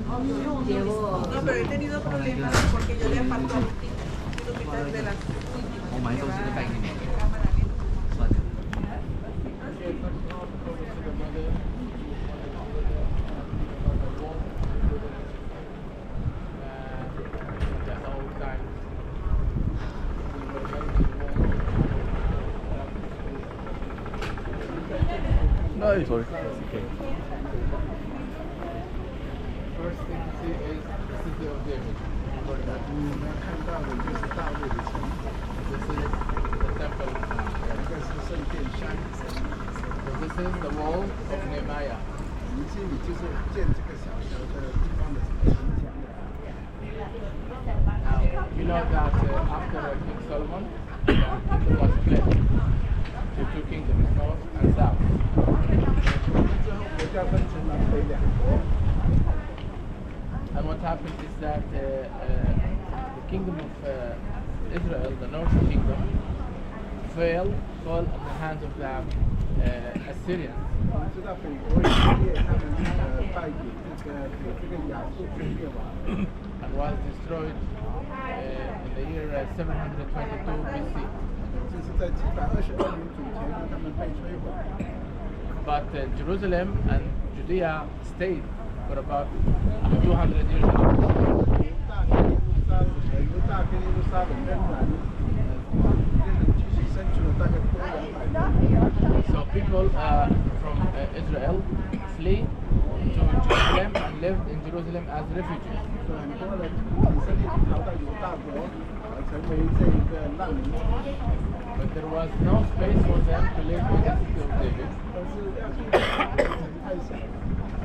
No, pero he tenido problemas porque yo le aparto a los kilometros de las No, sorry. First thing to see is the city of David. This is the temple. So this is the wall of Nehemiah. Now, you know that after King Solomon, the kingdom was split to two kingdoms, north and south. And what happened is that the kingdom of Israel, the northern kingdom, fell in the hands of the Assyrians. And was destroyed in the year 722 BC. But Jerusalem and Judea stayed for about 200 years ago. So people from Israel flee to Jerusalem and lived in Jerusalem as refugees. But there was no space for them to live in the city of David.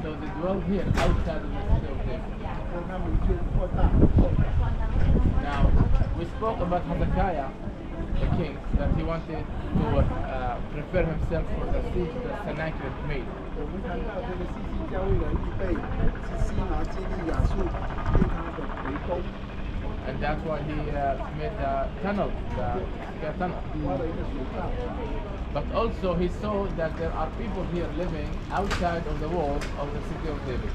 So they dwelled here outside of the city of David. Now, we spoke about Hezekiah, the king, that he wanted to prepare himself for the siege that Sennacherib made. And that's why he made the tunnel, the tunnel. But also he saw that there are people here living outside of the walls of the city of David.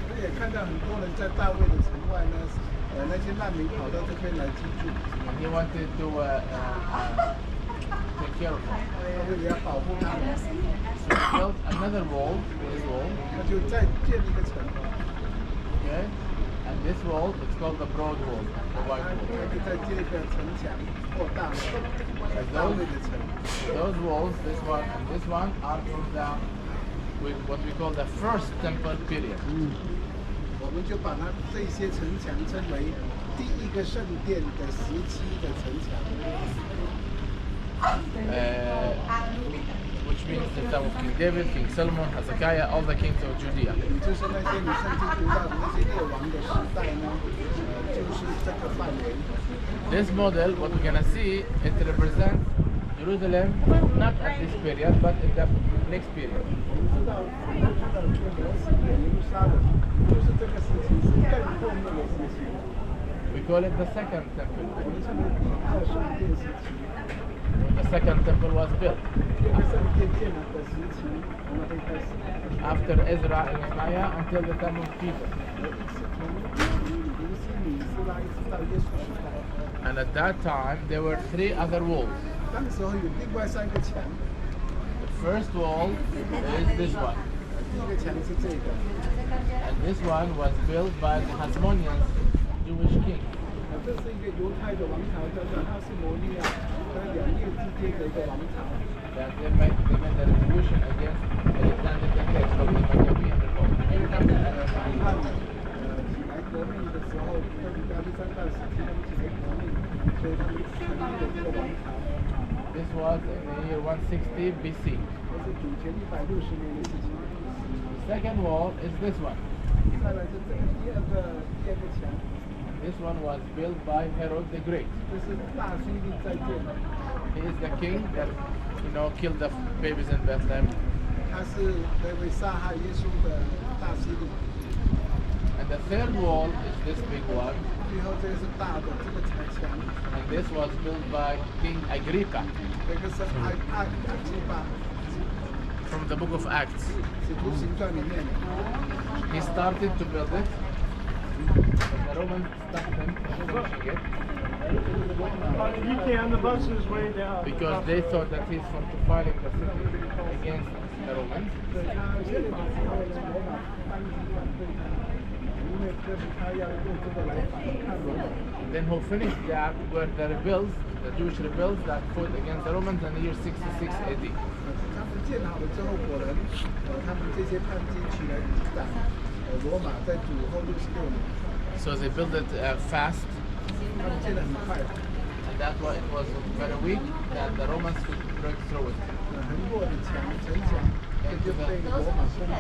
And he wanted to take care of them. So he built another wall, this wall. Okay? And this wall, it's called the broad wall, the white wall. Those walls, this one and this one, are from the what we call the first temple period. Which means the time of King David, King Solomon, Hezekiah, all the kings of Judea. This model, what we're going to see, it represents Jerusalem not at this period, but in the next period. We call it the second temple. The second temple was built after Ezra and Nehemiah until the time of Jesus. And at that time there were three other walls. The first wall is this one. And this one was built by the Hasmonean Jewish king. That they made a revolution against Alexander the Great from the Maccabean Republic. This was in the year 160 BC. The second wall is this one. This one was built by Herod the Great. He is the king that, killed the babies in Bethlehem. And the third wall is this big one. 以后这个是大的这个城墙， and this was built by King Agrippa 这个是阿基巴， from the book of Acts. 使徒行传里面的。 He started to build it, but the Romans stopped him from finishing it He can, the bus is way down. because they thought that he's fortifying the city against the Romans. 对他先把所有的罗马搬去反对他，因为这是他要用这个来反抗罗马。 Then who finished the act were the rebels, the Jewish rebels that fought against the Romans in the year 66 AD. 他们建好了之后，果然，他们这些叛军起来抵挡罗马，在主后66年， So they built it fast, 他们建得很快， and that's why it was very weak that the Romans could break through it. 横过的城墙，这就被罗马攻进来。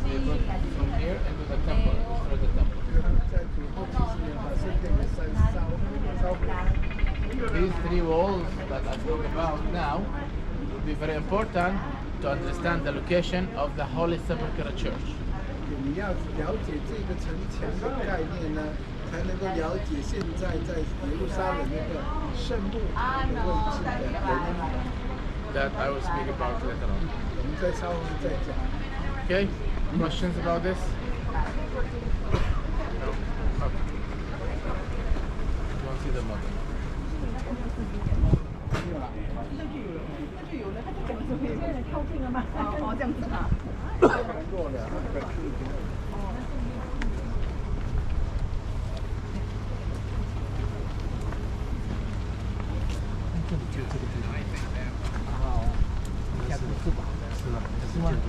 They built from here into the temple, destroyed the temple. 他们在主后70年把圣殿给烧毁。 These three walls that I'm talking about now will be very important to understand the location of the Holy Sepulchre Church. 你要了解这个城墙的概念呢，才能够了解现在在耶路撒冷那个圣墓的位置的原因。 That I will speak about later on. 我们再稍后再讲。 Okay? Questions about this? No. Okay. You want to see the model? 就有了，他就讲说现在靠近了吗？哦，这样子啊。弱了，那个已经。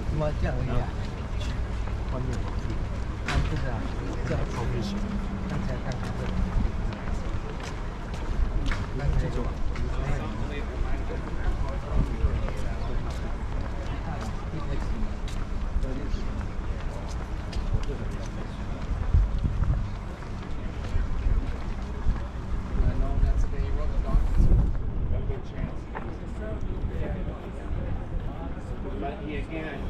怎么这样而已啊？外面看这个啊，这样好就行。刚才看看这个，刚才这个。But he again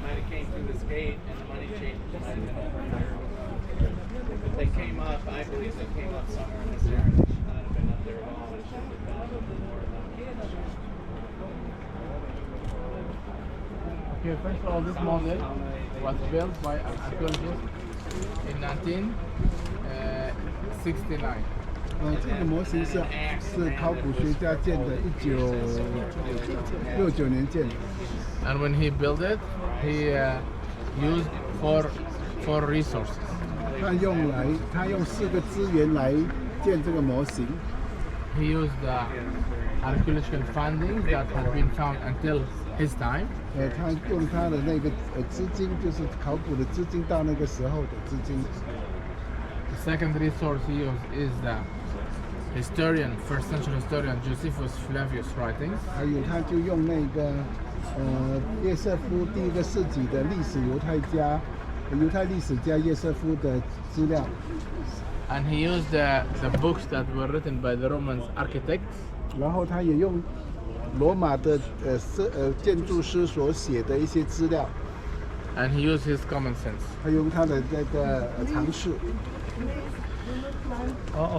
might have came through this gate and the money changers might have been there. If they came up, I believe they came up somewhere in this area. They should not have been up there at all. It should have been up a little more. Okay, first of all, this model was built by archaeologists in 1969. 这个模型是考古学家建的，1969年建的。 And when he built it, he used four resources. 他用4个资源来建这个模型。 He used the archaeological findings that had been found until his time. 他用他的那个资金，就是考古的资金到那个时候的资金。 The second resource he used is the first century historian Josephus Flavius' writings. 还有他就用那个约瑟夫第1个世纪的历史犹太历史家约瑟夫的资料。 And he used the books that were written by the Roman architects. 然后他也用罗马的建筑师所写的一些资料。 And he used his common sense. 他用他的那个常识。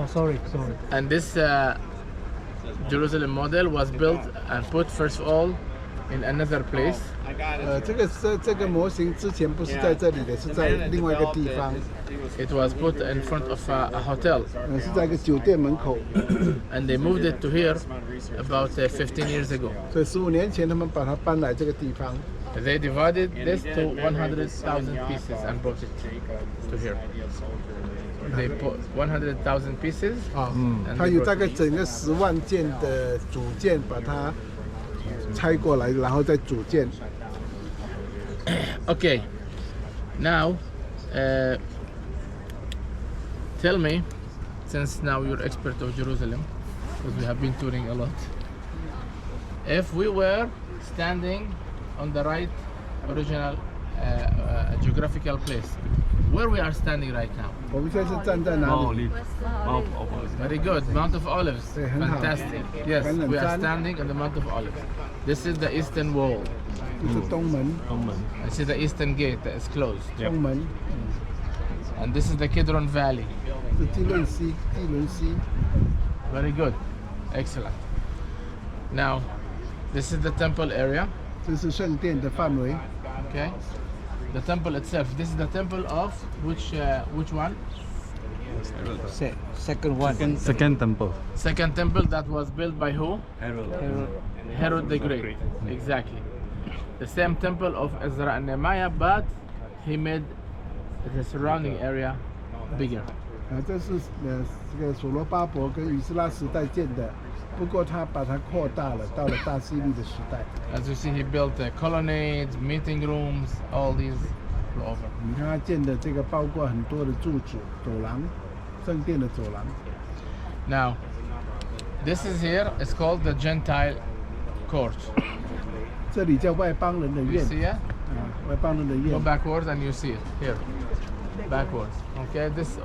sorry. And this Jerusalem model was built and put first of all in another place. 这个模型之前不是在这里的，是在另外一个地方。 It was put in front of a hotel. 是在一个酒店门口。 And they moved it to here about 15 years ago. 所以15年前他们把它搬来这个地方。 They divided this to 100,000 pieces and brought it to here. They put 100,000 pieces. 它有大概整个10万件的组件，把它拆过来，然后再组建。 Okay, now tell me, since now you're expert of Jerusalem, because we have been touring a lot, if we were standing on the right original geographical place, where we are standing right now? 我们现在是站在哪里？ Very good, Mount of Olives. Fantastic. Yes, we are standing on the Mount of Olives. This is the eastern wall. 这是东门。 This is the eastern gate that is closed. 东门。 And this is the Kidron Valley. 是基伦西，基伦西。 Very good. Excellent. Now, this is the temple area. 这是圣殿的范围。 Okay. The temple itself. This is the temple of which one? Second one. Second temple. Second temple that was built by who? Herod the Great. Exactly. The same temple of Ezra and Nehemiah, but he made the surrounding area bigger. 这是这个所罗巴伯跟以斯拉时代建的，不过他把它扩大了，到了大希律的时代。 As you see, he built colonnades, meeting rooms, all these all over. 你看他建的这个包括很多的柱子、走廊，圣殿的走廊。 Now, this is here. It's called the Gentile court. 这里叫外邦人的 You 院， see it? 外邦人的 Go 院。 backwards and you see it here. Backwards. Okay, this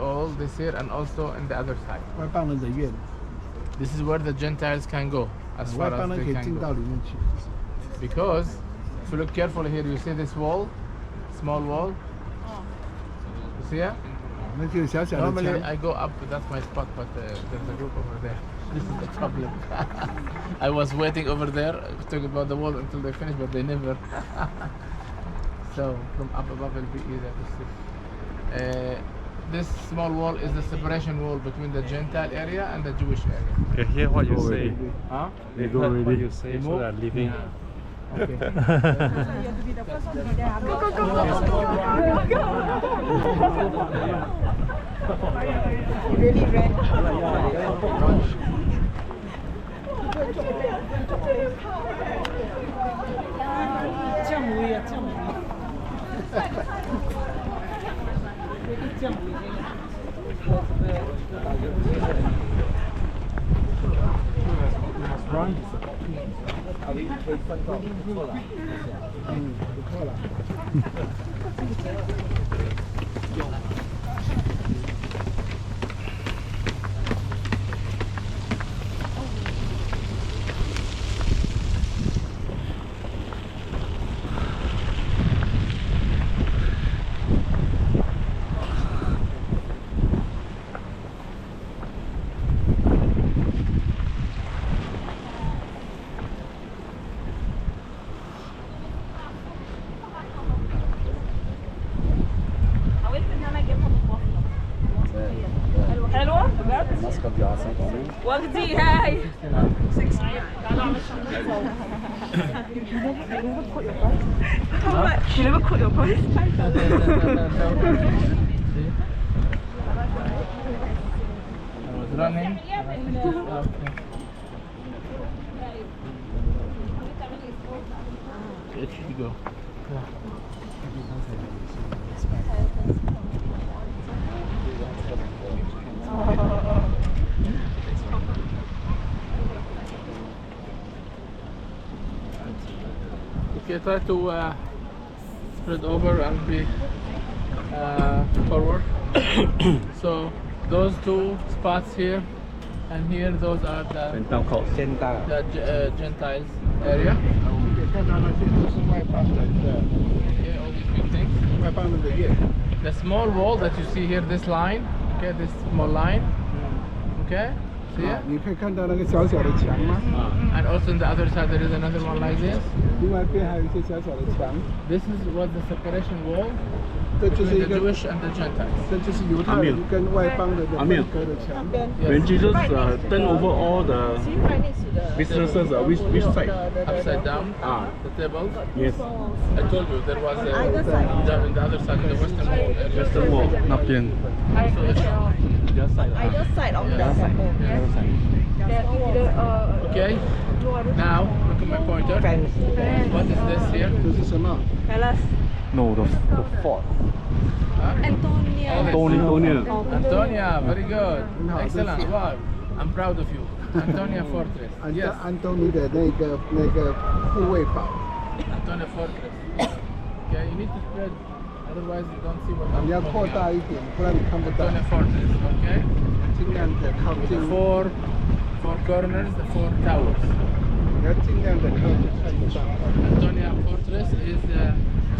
here and also in the other side. 外邦人的院， This is where the Gentiles can go, as 外 far 邦 as 人可 they 以 can 进到 go. 里面去。 Because if you look carefully here, you see this wall, small wall. You see it? 那就小小的 Normally 墙。 I go up, that's my spot, but there's a group over there. This is the problem. I was waiting over there, talking about the wall until they finish, but they never. So from up above it'll be easier to see. This small wall is the separation wall between the Gentile area and the Jewish area. Can hear what you say. Huh? They heard what you say, so move? they are leaving. Okay. Really red. 降维啊，降维。降维。 不错了。 حلوة بجد؟ واخدي هاي You never cook your voice? I was running. It should go. Okay, try to spread over and be forward. So those two spots here and here, those are the Gentiles area. 看到那些都是外邦人的， Okay, all these big things. 外邦人的院。 The small wall that you see here, this line, okay, this small line, okay, see it? 你可以看到那个小小的墙吗？ And also on the other side there is another one like this. 另外一边还有一些小小的墙， This is what the separation wall 这就是 between 一 the 个， Jewish and the Gentiles. 这就是犹太人跟外邦人的分隔的墙。 When Jesus turned over all the businesses, which side? Upside down, Ah. the tables. Yes. I told you there was a on the other side, the western wall. Western wall, 那边。 So it's, Just side. Either side of the Yeah. temple. okay, now look at my pointer. What is this here? 这是什么？ Palace. No, the fort. Huh? Antonia. Antonia. Antonia, very good. Excellent. Wow, I'm proud of you. Antonia Fortress. 安 Yes, 安东尼的那个护卫堡， Antonia Fortress. Okay, you need to spread, otherwise you don't see what I'm 你要 talking 扩大 about. 一点，不然你看不到。 Antonia Fortress, okay? 尽量的靠 The 近， four corners, the four towers. 你要尽量的靠近看得到。 Antonia Fortress is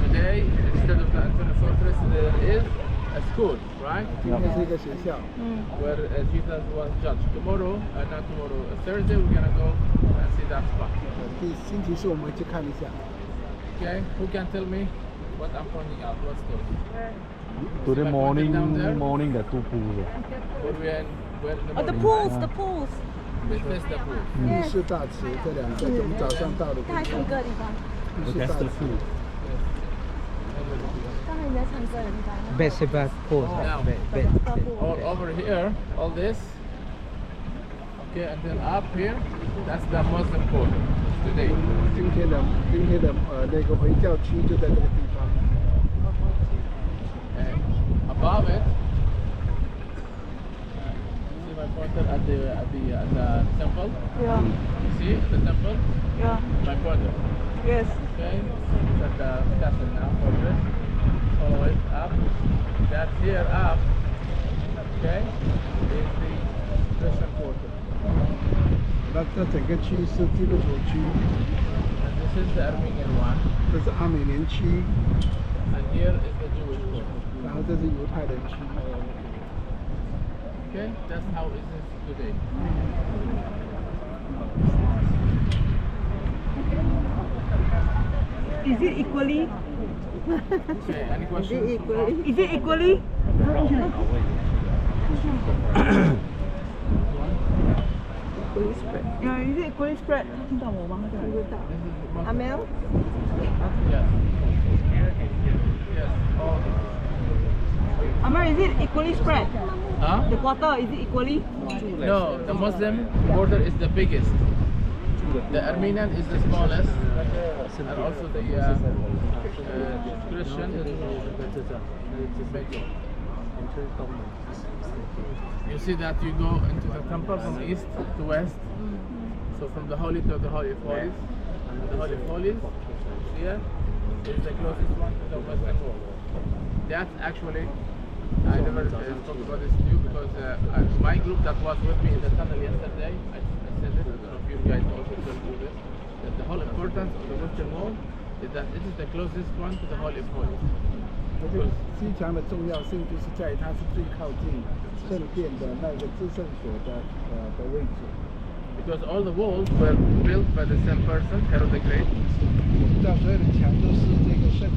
today, instead of the Antonia Fortress, there is a school, right? 今天是一个学校。 Where Jesus was judged. Tomorrow, not tomorrow, Thursday, we're gonna go and see that spot. 星期四我们会去看一下。 Okay, who can tell me what I'm pointing out? What story? Today morning the two pools. Where in the Oh, the morning? pools, the pools. We face the pool. 浴室大池这两个，我们早上到的地刚才唱方。歌的地方，浴室大池。刚才人家唱歌的地方。 Basketball court. All over here, all this. Okay, and then up here, that's the Muslim quarter today. 今天的那个回教区就在这个地方。 And above it, see my pointer at the temple? Yeah, See the temple? yeah, My pointer. yes. Okay, it's at the castle now, fortress. Follow it up. That here up, okay, is the Christian quarter. 那这整个区是基督徒区， And this is the Armenian one. 这是阿美年区， And here is the Jewish quarter. 然后这是犹太人区。 Okay, that's how it is today. Is it equally? Okay, any questions? Is it equally? Equally spread. Yeah, is it equally spread? 听到我吗？听得到。 This is Muslim. Amel? Yes. Yes. All. Amel, is it equally spread? Huh? The quarter, is it equally? No, the Muslim quarter is the biggest. The Armenian is the smallest, and also the Christian is major. You see that you go into the temple from east to west. So from the holy to the holy of holies. The holy of holies here is the closest one to the western wall. That actually, I never spoke about this to you because my group that was with me in the tunnel yesterday, I said this, I don't know if you guys also will do this, that the whole importance of the western wall is that it is the closest one to the holy of holies. 这个西墙的重要性就是在于它是最靠近圣殿的那个至圣所的位置。 Because all the walls were built by the same person, Herod the Great. 我们知道所有的墙都是这个圣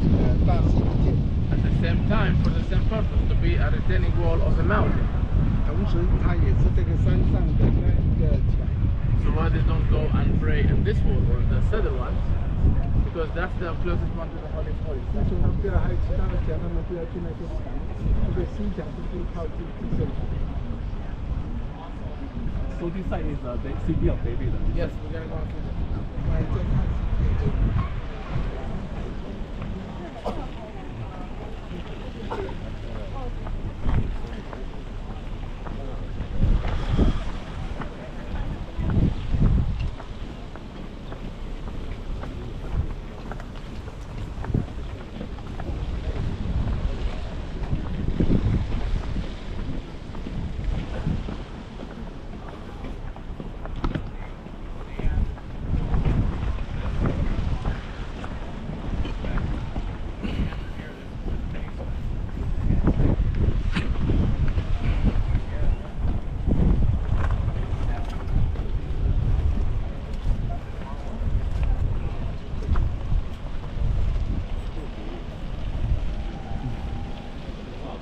大师建。 At the same time, for the same purpose, to be a retaining wall of the mountain. 同时，它也是这个山上的那一个墙。 So why they don't go and pray in this wall or the southern one? Because that's the closest one to the Holy of Holies. 为什么不要还有其他的墙？他们不要去那些墙？这个西墙是最靠近至圣所。 So this side is the city of David. Yes, we're gonna go and see this. 我们再看西边。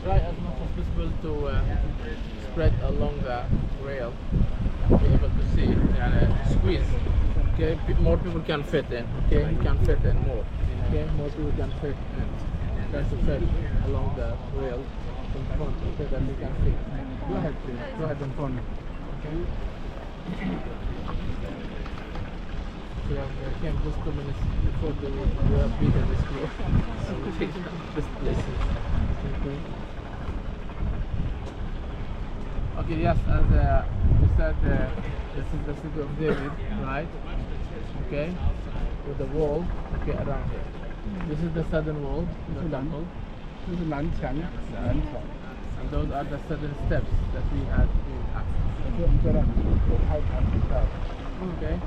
Try as much as possible to spread along the rail, be able to see, and squeeze. Okay, more people can fit in. Okay, you can fit in more. Okay, more people can fit in. Try to fit along the rail in front so that they can fit. Go ahead, please. Go ahead in front. Okay. We came just 2 minutes before we were beaten this floor. So we take this place. Okay. Okay, yes, as you said, this is the city of David, right? Okay, with the wall, okay, around here. This is the southern wall, the temple. 这是南墙，南墙。 And those are the southern steps that we had to access. 所以我们在那里有开盘比赛。 Okay.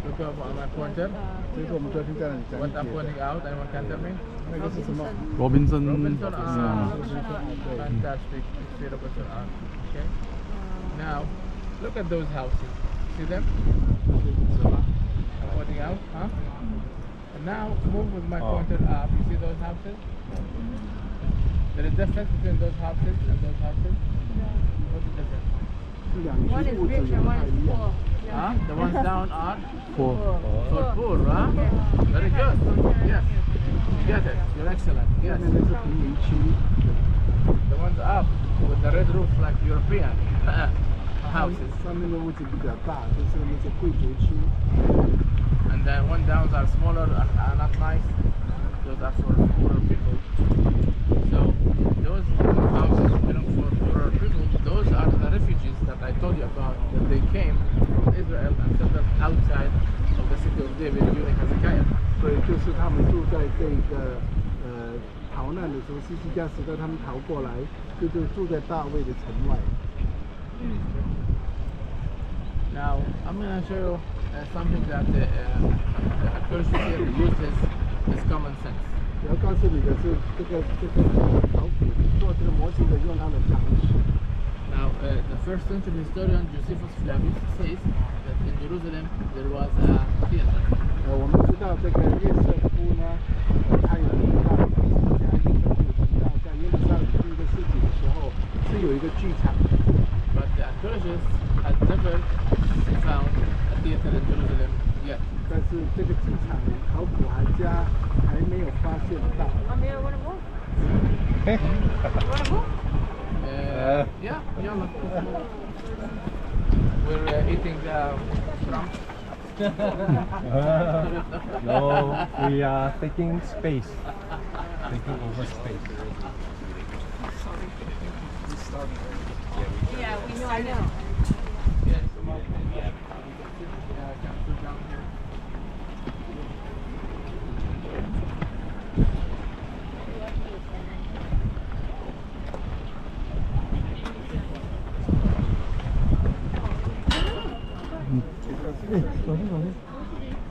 Look up on my pointer. 这是我们昨天在那里讲 What 解 I'm 的。 pointing out, anyone can tell me? 那个是什么？ Robinson. Robinson art. Yeah. Fantastic. It's the Robinson art. Okay. Now, look at those houses. See them? Pointing out, huh? And now move with my pointer up. You see those houses? There is difference between those houses and those houses. What's the difference? 这两区物质也不太一样。 Huh? The ones down are For for poor, huh? Very good. Yes. You get it. You're excellent. 下 Yes. 面的是贫民区， The ones up with the red roof like European houses. 上面的屋子比较大，就是那些贵族区。 And the one downs are smaller and are not nice. Those are for poorer people. So those houses belong for poorer people. Those are the refugees that I told you about. That they came from Israel and settled outside of the city of David during Hezekiah. 所以就是他们住在这个逃难的时候，西西家时代他们逃过来，就住在大卫的城外。 Now I'm going to show you something that the archaeologists here uses is common sense. 我要告诉你的是，这个考古做这个模型的用他的常识。 Now the first century historian Josephus Flavius says that in Jerusalem there was a theater. 我们知道这个约瑟夫呢，他有提到，历史家约瑟夫有提到，在耶路撒冷第一个世纪的时候是有一个剧场。 But the archaeologists had never found a theater in Jerusalem yet. 但是这个剧场考古家还没有发现到。 Yeah, yalla. We're eating from. no, we are taking space. Taking over space. Yeah, we know. I know. Yes, yeah. Come sit down here.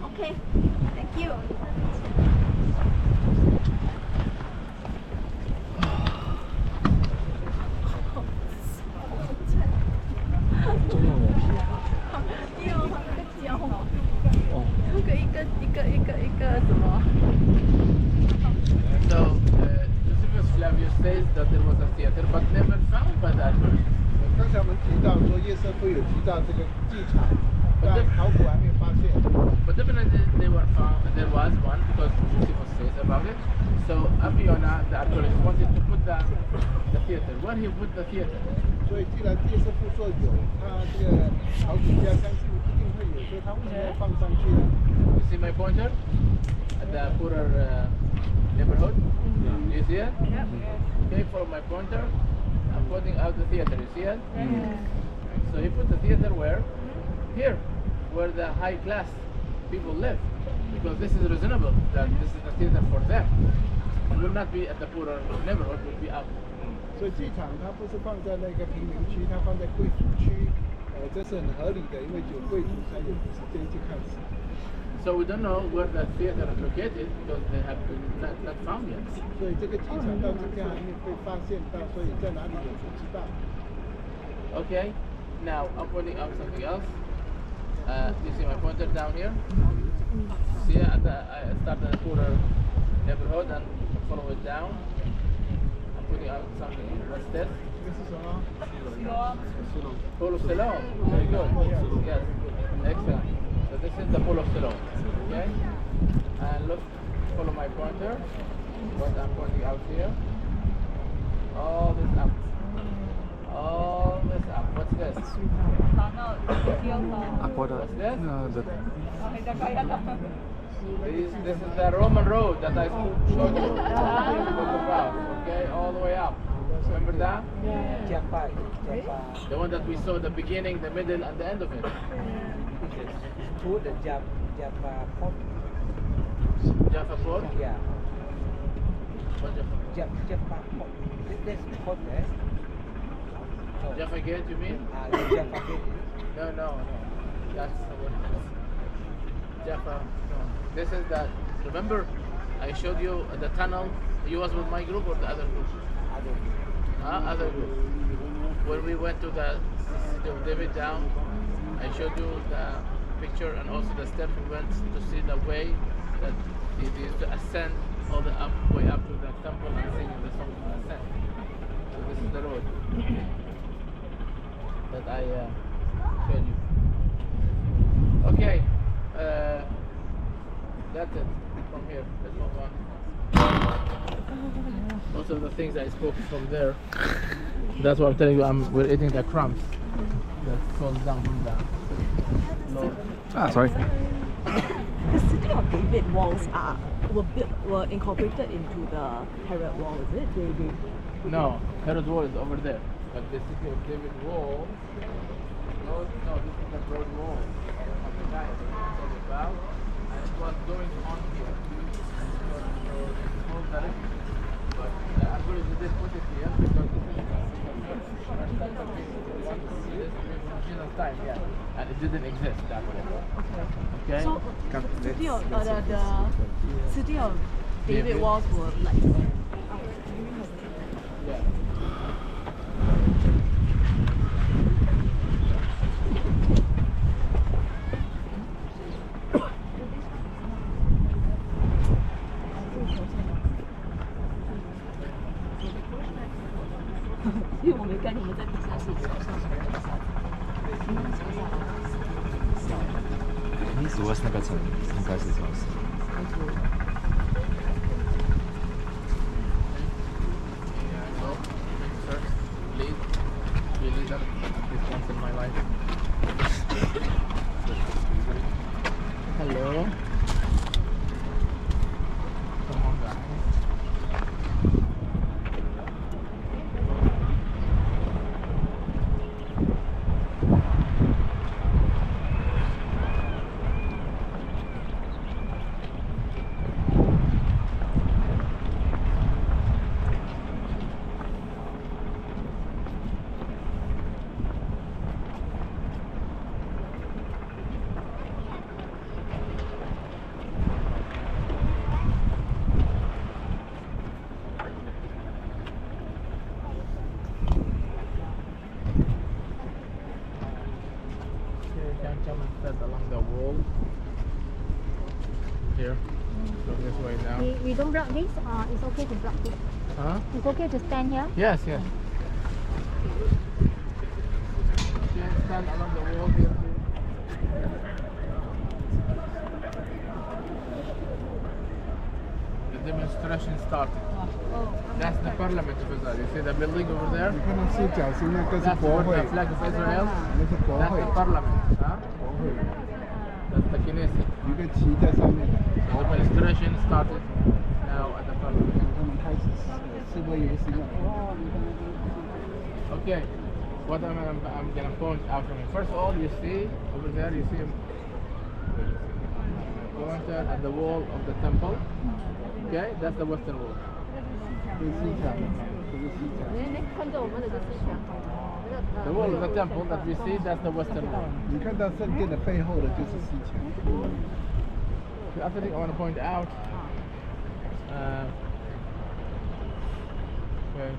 Okay. Thank you. So, Josephus Flavius says that there was a theater, but never found by the archaeologists. 刚才我们提到说耶瑟夫有提到这个剧场，但考古还没有发现。 But definitely they were found, there was one because Josephus says about it. So Abiona, the archaeologist, wanted to put the theater. Where he put the theater? 所以既然耶瑟夫说有，他这个考古家相信一定会有，所以他为什么要放上去呢？ You see my pointer? At the poorer neighborhood? You see it? Okay, follow my pointer. I'm pointing out the theater. You see it? So he put the theater where? Here, where the high class people live. Because this is reasonable, that this is the theater for them. It will not be at the poorer neighborhood, it will be out. 所以剧场它不是放在那个贫民区，它放在贵族区，这是很合理的，因为只有贵族才有时间去看戏。 So we don't know where the theater is located because they have been not found yet. 所以这个剧场到今天还没有被发现到，所以在哪里也不知道。 Okay, now I'm pointing out something else. You see my pointer down here? See, I start at the poorer neighborhood and follow it down. I'm putting out something. What's this? 这个是什么？ Pool of Siloam. Very good. Yes, excellent. So this is the pool of Siloam. Okay? And look, follow my pointer. What I'm pointing out here. All this up. All this up. What's this? What's this? This is the Roman road that I showed you. About, okay, all the way up. Remember that? The one that we saw the beginning, the middle, and the end of it. Jaffa Port? Yeah. What Jaffa? Jaffa Port. That's port there. Jaffa Gate, you mean? Jaffa Gate. No. That's the one. Jaffa. This is the. Remember, I showed you the tunnel. You was with my group or the other group? Other group. When we went to the city of David down, I showed you the picture and also the steps we went to see the way that it is to ascend all the way up to the temple and singing the song to ascend. So this is the road that I showed you. Okay, that's it from here. Let's move on. Most of the things I spoke from there. That's what I'm telling you. We're eating the crumbs that falls down from the Lord. Sorry. The city of David walls were incorporated into the Herod wall, is it? No, Herod wall is over there. But the city of David wall, no, this is the broad wall of the guy that we talked about, and it was going on here. Whole direction. But the algorithm did put it here because this is the first time that we want to see this from Jesus' time, yeah. And it didn't exist that way. Okay? So the city of David walls were like yeah. 因为我没概念，我们在底下是桥上什么桥上？你指的是那个城，应该是这样子。Hello. Come on, guys. Along the wall here, so this way down. We don't block this, it's okay to block this. Huh? It's okay to stand here? Yes, yes. Okay, stand along the wall here. The demonstration started. That's the parliament of Israel. You see the building over there? 你看到视角是那个是 That's 国会 the，flag of Israel. 那是国 That's 会 the，parliament. Huh? 国会， That's the Knesset. 一个旗在上面， The demonstration started now at the parliament. 他们开始示威游行了。 Okay, what I'm gonna point out from it. First of all, you see over there, you see a pointer at the wall of the temple. Okay, that's the western wall. 这是西墙，这是西墙。 The wall of the temple that we see, that's the western wall. 你看到圣殿的背后的就是西墙。 The other thing I want to point out. Okay.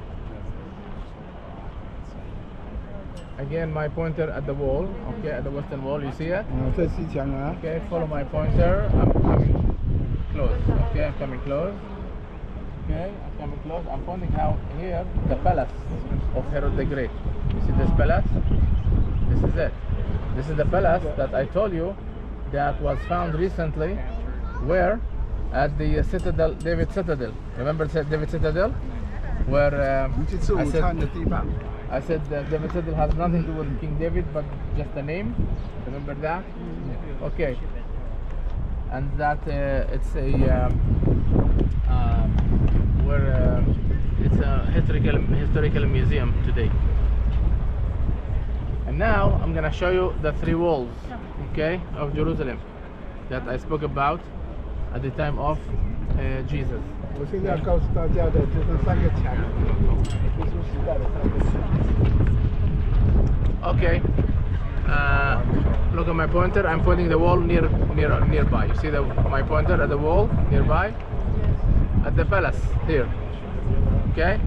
Again, my pointer at the wall. Okay, at the western wall. You see it? 这西墙啊。 Okay, follow my pointer. I'm coming close. Okay, I'm coming close. Okay, I'm coming close. I'm pointing out here the palace of Herod the Great. You see this palace? This is it. This is the palace that I told you that was found recently. Where? At the citadel, David Citadel. Remember David Citadel? Where 你去吃午餐的地方。 I said that David Citadel has nothing to do with King David, but just a name. Remember that? Okay. And that it's a where it's a historical museum today. And now I'm gonna show you the three walls, okay, of Jerusalem that I spoke about at the time of Jesus. 我现在要告诉大家的就是三个墙，耶稣时代的三个墙。 Okay, Look at my pointer. I'm pointing the wall nearby. You see my pointer at the wall nearby? At the palace here. Okay?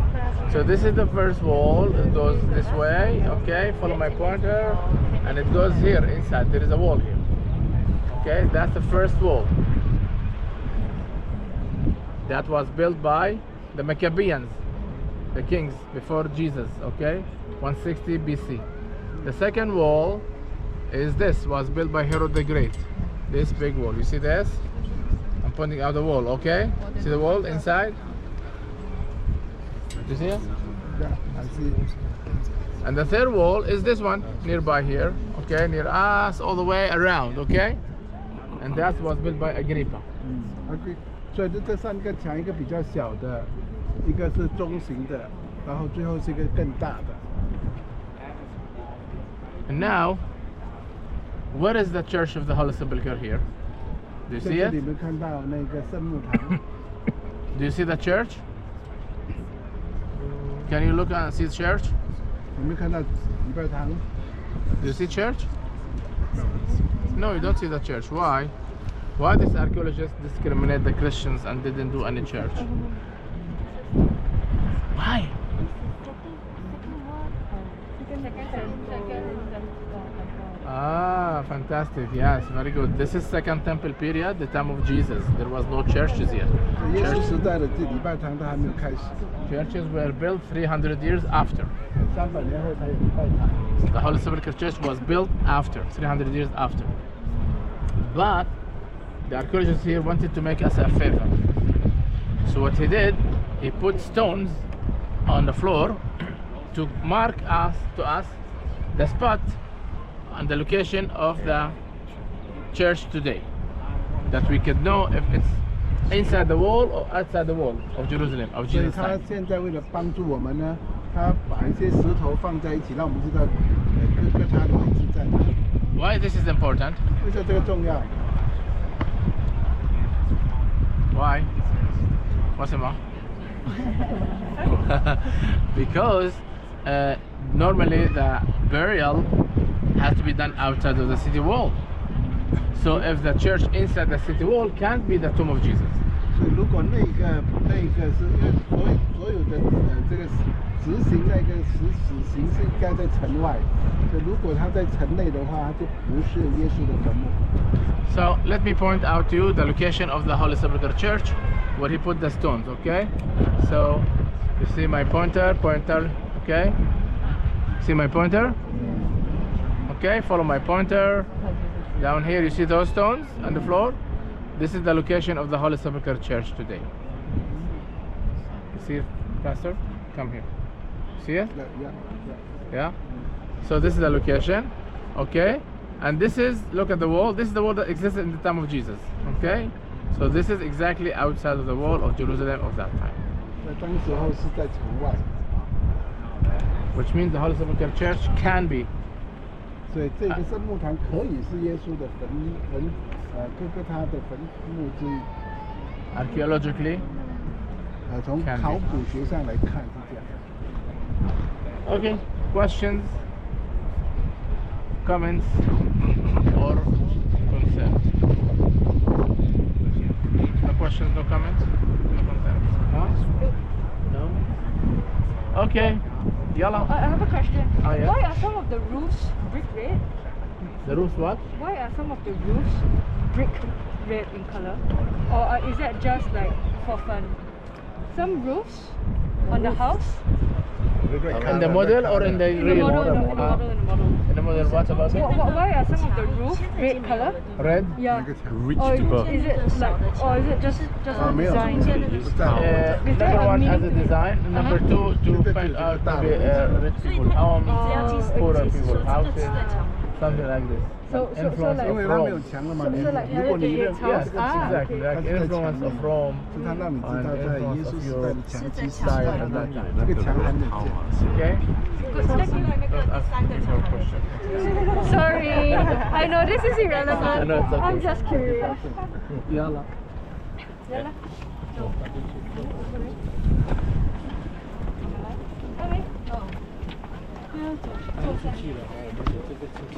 So this is the first wall. It goes this way. Okay? Follow my pointer. And it goes here inside. There is a wall here. Okay? That's the first wall. That was built by the Maccabeans, the kings before Jesus. Okay? 160 BC. The second wall is this, was built by Herod the Great. This big wall. You see this? I'm pointing out the wall, okay? See the wall inside? You see it? Yeah, I see. And the third wall is this one, nearby here, okay? Near us, all the way around, okay? And that was built by Agrippa. OK， 所以这三个墙，一个比较小的，一个是中型的，然后最后是一个更大的。 And now, where is the Church of the Holy Sepulchre here? Do you 在 see 这 it? 里面看到那个圣母堂， Do you see the church? Can you look and see the church? 有没有看到礼拜堂？ Do you see church? No, you don't see the church. Why? Why does archaeologists discriminate the Christians and didn't do any church? Why? Ah, fantastic. Yes, very good. This is Second Temple period, the time of Jesus. There was no churches yet. 耶稣时代的这礼拜堂都还没有开始， Churches were built 300 years after. 300年后才有礼拜堂。 The Holy Sepulchre Church was built after, 300 years after. But the archaeologists here wanted to make us a favor. So what he did, he put stones on the floor to mark to us the spot and the location of the church today, that we could know if it's inside the wall or outside the wall of Jerusalem, of 所以 Jesus' 他 time. 现在为了帮助我们呢，他把一些石头放在一起，让我们知道各它的位置在哪。 Why this is important? 为什么这个重要？ Why? What's it, Ma? Because normally the burial has to be done outside of the city wall. So if the church inside the city wall can't be the tomb of Jesus. 所以如果那个是因为所有的这个执行那个死刑是应该在城外，所以如果他在城内的话，他就不是耶稣的坟墓。 So let me point out to you the location of the Holy Sepulchre Church, where he put the stones, okay? So you see my pointer, okay? See my pointer? Okay, follow my pointer. Down here you see those stones on the floor? This is the location of the Holy Sepulchre Church today. You see it, Pastor? Come here. See it? Yeah? So this is the location, okay? And this is, look at the wall, this is the wall that existed in the time of Jesus, okay? So this is exactly outside of the wall of Jerusalem of that time. 那当时候是在城外， Which means the Holy Sepulchre Church can be. 所以这个圣墓堂可以是耶稣的各他的坟墓之一。 Archaeologically, 从 can be. 考古学上来看是这样。 okay, questions, comments, or concerns? No questions, no comments, no concerns? Huh? No? Okay, yalla. I have a question. Yeah. Why are some of the roofs brick red? The roofs what? Why are some of the roofs brick red in color? Or is that just like for fun? Some roofs on the house? In the model or in the In the real? model, in the model. In the model, what about it? Why are some of the roofs red color? Red? Yeah. Rich Or people. is it like, or is it just a 没有， design? 不在。 Number one has a design, number two to find out maybe rich people homes, poorer people houses, something like this. So Influence like- 因为 of 他没有 Rome. 墙了嘛， So like 如果你 Herod 认 the 识 Yes, 这个 Ah, 墙， exactly. Like influence of Rome 是他让你知 and 道在耶 influence 稣 of 时代 your 的墙其实 style at that time. 这个墙还没有建。 Okay? 啊 Sorry, I know this is irrelevant. No, it's okay. I'm just curious. Yalla. 他出去了，我们有这个出去。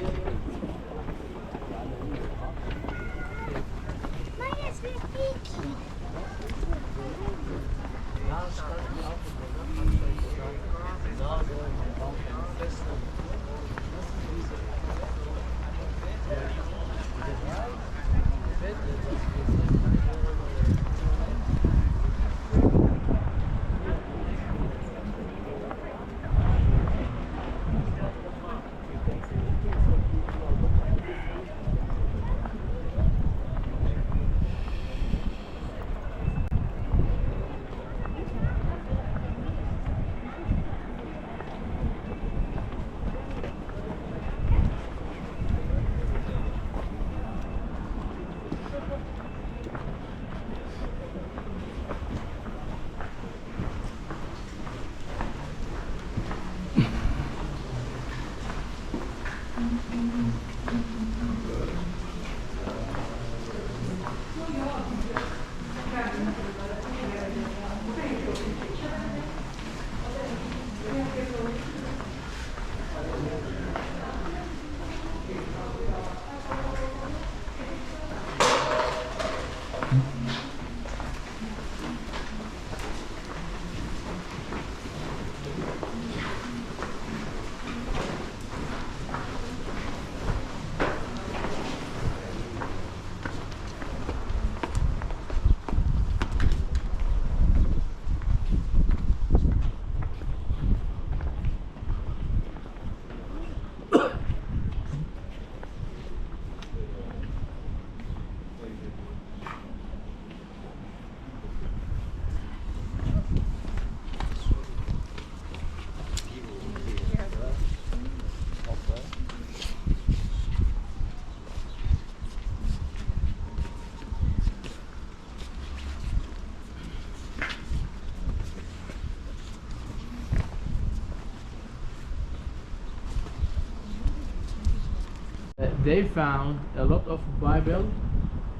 They found a lot of Bible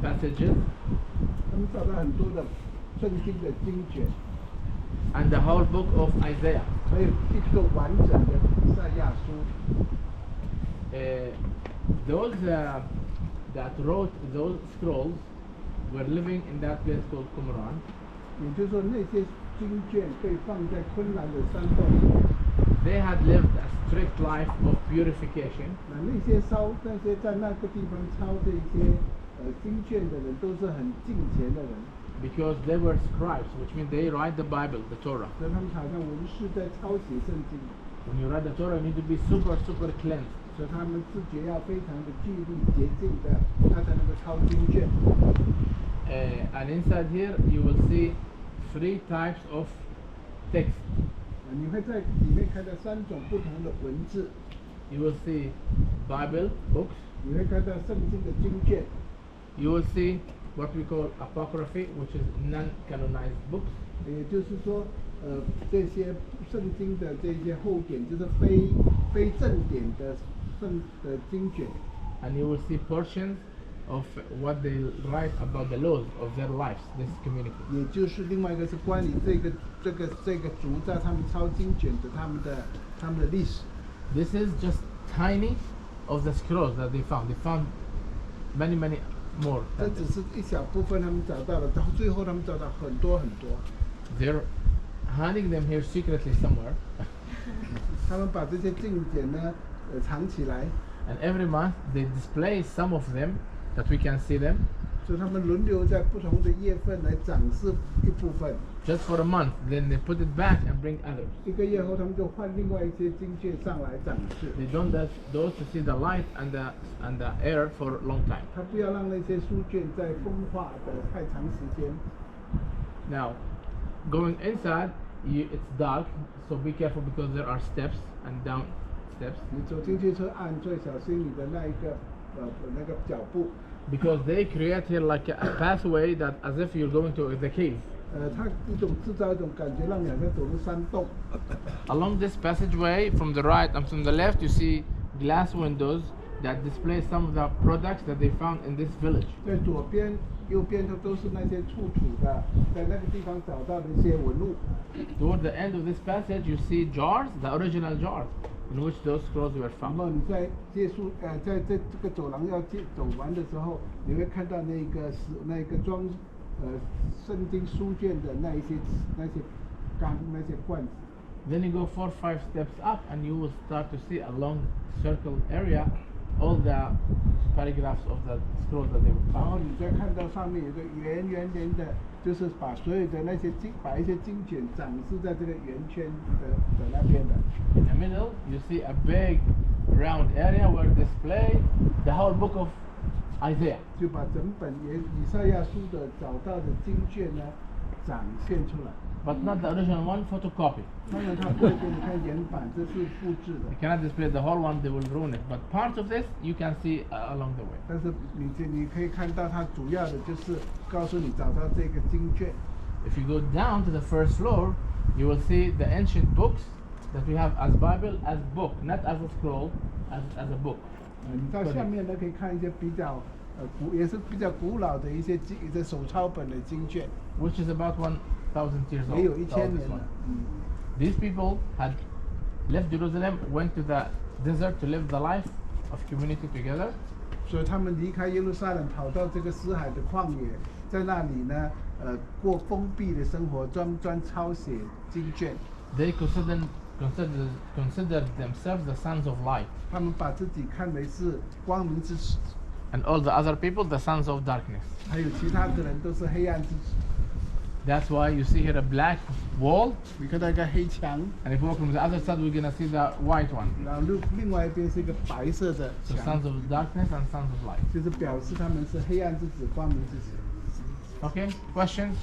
passages 他们找到很多的圣经的经卷， and the whole book of Isaiah. 还有一个完整的以赛亚书。Those that wrote those scrolls were living in that place called Qumran. 也就是说，那些经卷被放在昆兰的山洞里面。 They had lived a strict life of purification. 那些在那个地方抄这些经卷的人，都是很敬虔的人。 Because they were scribes, which means they write the Bible, the Torah. 所以他们好像文士在抄写圣经。 When you write the Torah, you need to be super cleansed. 所以他们自觉要非常的纪律洁净的，他才能够抄经卷。And inside here, you will see 3 types of text. 你会在里面看到3种不同的文字。 You will see Bible books. 你会看到圣经的经卷。 You will see what we call apocryphy, which is non-canonized books. 也就是说，这些圣经的这些后典，就是非正典的圣的经卷。 And you will see portions of what they write about the laws of their lives, this community. 也就是另外一个是关于这个族在他们抄经卷的他们的历史。 This is just tiny of the scrolls that they found. They found many more. 这只是一小部分他们找到了，到最后他们找到很多很多。 They're hiding them here secretly somewhere. 他们把这些经卷呢藏起来。 And every month they display some of them that we can see them. 所以他们轮流在不同的月份来展示一部分。 Just for a month, then they put it back and bring others. 1个月后，他们就换另外一些经卷上来展示。 They don't let those to see the light and the air for a long time. 他不要让那些书卷在风化的太长时间。 Now, going inside, it's dark, so be careful because there are steps and down steps. 你走进去车按最小心你的那个脚步。 Because they create here like a pathway that as if you're going to the cave. 它制造一种感觉，让你好像走入山洞。 Along this passageway, from the right and from the left, you see glass windows that display some of the products that they found in this village. 在左边、右边都是那些出土的，在那个地方找到的一些文物。 Toward the end of this passage, you see jars, the original jars. in which those scrolls were 然 found. 后你在在这个走廊要走完的时候，你会看到那个装圣经书卷的那些缸那些罐子。 Then you go 4 or 5 steps up and you will start to see a long circle area, all the paragraphs of the scrolls that they were 然后 found. 你再看到上面有个圆的，就是把所有的那些把一些经卷展示在这个圆圈的那边的。 In the middle, you see a big round area where display the whole book of Isaiah. 就把整本以赛亚书的找到的经卷呢展现出来。 But not the original one, photocopy. 当然，它不会给你看原版，这是复制的 You。cannot display the whole one, they will ruin it. But part of this you can see along the way. 但是你可以看到，它主要的就是告诉你找到这个经卷。 If you go down to the first floor, you will see the ancient books that we have as Bible, as book, not as a scroll, as a book. 你到下面呢，可以看一些比较也是比较古老的一些手抄本的经卷， Which is about 1,000 years 也有 old. 1000 the oldest 年 one. 了。 These people had left Jerusalem, went to the desert to live the life of community together. 所以他们离开耶路撒冷，跑到这个死海的旷野，在那里呢，过封闭的生活，专抄写经卷。 They considered themselves the sons of light, 他们把自己看为是光明之子， and all the other people the sons of darkness. 还有其他的人都是黑暗之子。 That's why you see here a black wall, 你看到一个黑墙， and if we walk from the other side, we're gonna see the white one. 然后另外一边是一个白色的 So 墙 sons，of darkness and sons of light. 就是表示他们是黑暗之子、光明之子。 Okay, questions?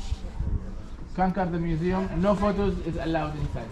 Conquer the museum. No photos is allowed inside.